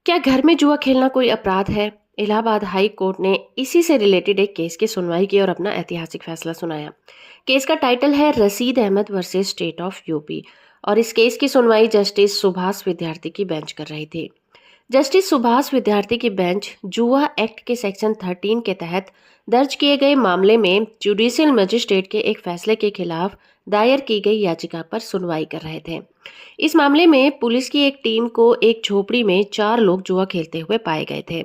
क्या घर में जुआ खेलना कोई अपराध है? इलाहाबाद हाई कोर्ट ने इसी से रिलेटेड एक केस की सुनवाई की और अपना ऐतिहासिक फैसला सुनाया। केस का टाइटल है Rashid Ahmad versus state of UP और इस केस की सुनवाई जस्टिस सुभाष विद्यार्थी की बेंच कर रही थी। जस्टिस सुभाष विद्यार्थी की बेंच जुआ एक्ट के सेक्शन 13 के तहत दर्ज किए गए मामले में जुडिशियल मजिस्ट्रेट के एक फैसले के खिलाफ दायर की गई याचिका पर सुनवाई कर रहे थे। इस मामले में पुलिस की एक टीम को एक झोपड़ी में 4 लोग जुआ खेलते हुए पाए गए थे।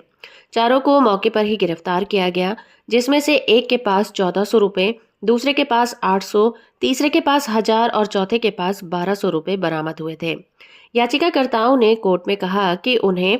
चारों को मौके पर ही गिरफ्तार किया गया, जिसमें से एक के पास 1400 रुपए, दूसरे के पास 800, तीसरे के पास 1000 और चौथे के पास 1200 रुपए बरामद हुए थे। याचिकाकर्ताओं ने कोर्ट में कहा कि उन्हें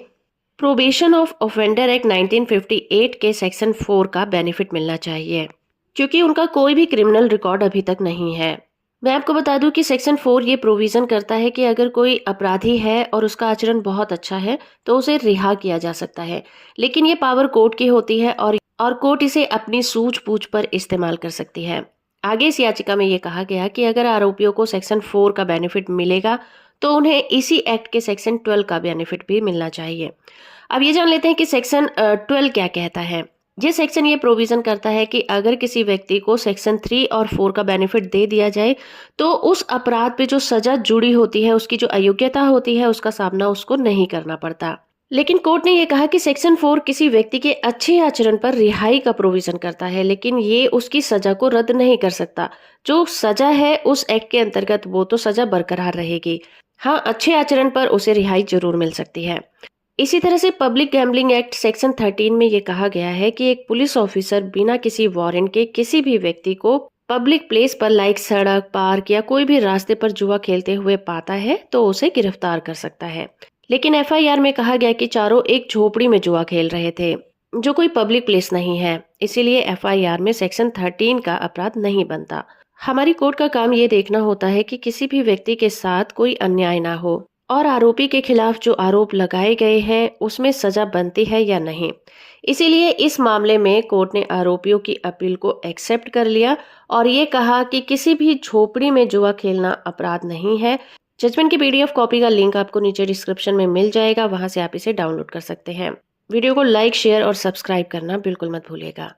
प्रोबेशन ऑफ ऑफेंडर एक्ट 1958 के सेक्शन 4 का बेनिफिट मिलना चाहिए, क्योंकि उनका कोई भी क्रिमिनल रिकॉर्ड अभी तक नहीं है। मैं आपको बता दूं कि सेक्शन 4 ये प्रोविजन करता है कि अगर कोई अपराधी है और उसका आचरण बहुत अच्छा है तो उसे रिहा किया जा सकता है, लेकिन ये पावर कोर्ट की होती है और कोर्ट इसे अपनी सूझबूझ पर इस्तेमाल कर सकती है। आगे इस याचिका में ये कहा गया कि अगर आरोपियों को सेक्शन 4 का बेनिफिट मिलेगा तो उन्हें इसी एक्ट के सेक्शन 12 का बेनिफिट भी मिलना चाहिए। अब ये जान लेते हैं कि सेक्शन 12 क्या कहता है। ये सेक्शन ये प्रोविजन करता है कि अगर किसी व्यक्ति को सेक्शन 3 और 4 का बेनिफिट दे दिया जाए तो उस अपराध पे जो सजा जुड़ी होती है, उसकी जो अयोग्यता होती है, उसका सामना उसको नहीं करना पड़ता। लेकिन कोर्ट ने यह कहा कि सेक्शन 4 किसी व्यक्ति के अच्छे आचरण पर रिहाई का प्रोविजन करता है, लेकिन ये उसकी सजा को रद्द नहीं कर सकता। जो सजा है उस एक्ट के अंतर्गत वो तो सजा बरकरार रहेगी। हाँ, अच्छे आचरण पर उसे रिहाई जरूर मिल सकती है। इसी तरह से पब्लिक गैम्बलिंग एक्ट सेक्शन 13 में ये कहा गया है कि एक पुलिस ऑफिसर बिना किसी वारंट के किसी भी व्यक्ति को पब्लिक प्लेस पर लाइक सड़क, पार्क या कोई भी रास्ते पर जुआ खेलते हुए पाता है तो उसे गिरफ्तार कर सकता है। लेकिन एफआईआर में कहा गया कि चारों एक झोपड़ी में जुआ खेल रहे थे, जो कोई पब्लिक प्लेस नहीं है, इसीलिए एफआईआर में सेक्शन 13 का अपराध नहीं बनता। हमारी कोर्ट का काम ये देखना होता है कि किसी भी व्यक्ति के साथ कोई अन्याय ना हो और आरोपी के खिलाफ जो आरोप लगाए गए हैं उसमें सजा बनती है या नहीं। इसीलिए इस मामले में कोर्ट ने आरोपियों की अपील को एक्सेप्ट कर लिया और ये कहा कि किसी भी झोपड़ी में जुआ खेलना अपराध नहीं है। जजमेंट की पीडीएफ कॉपी का लिंक आपको नीचे डिस्क्रिप्शन में मिल जाएगा, वहां से आप इसे डाउनलोड कर सकते हैं। वीडियो को लाइक, शेयर और सब्सक्राइब करना बिल्कुल मत भूलिएगा।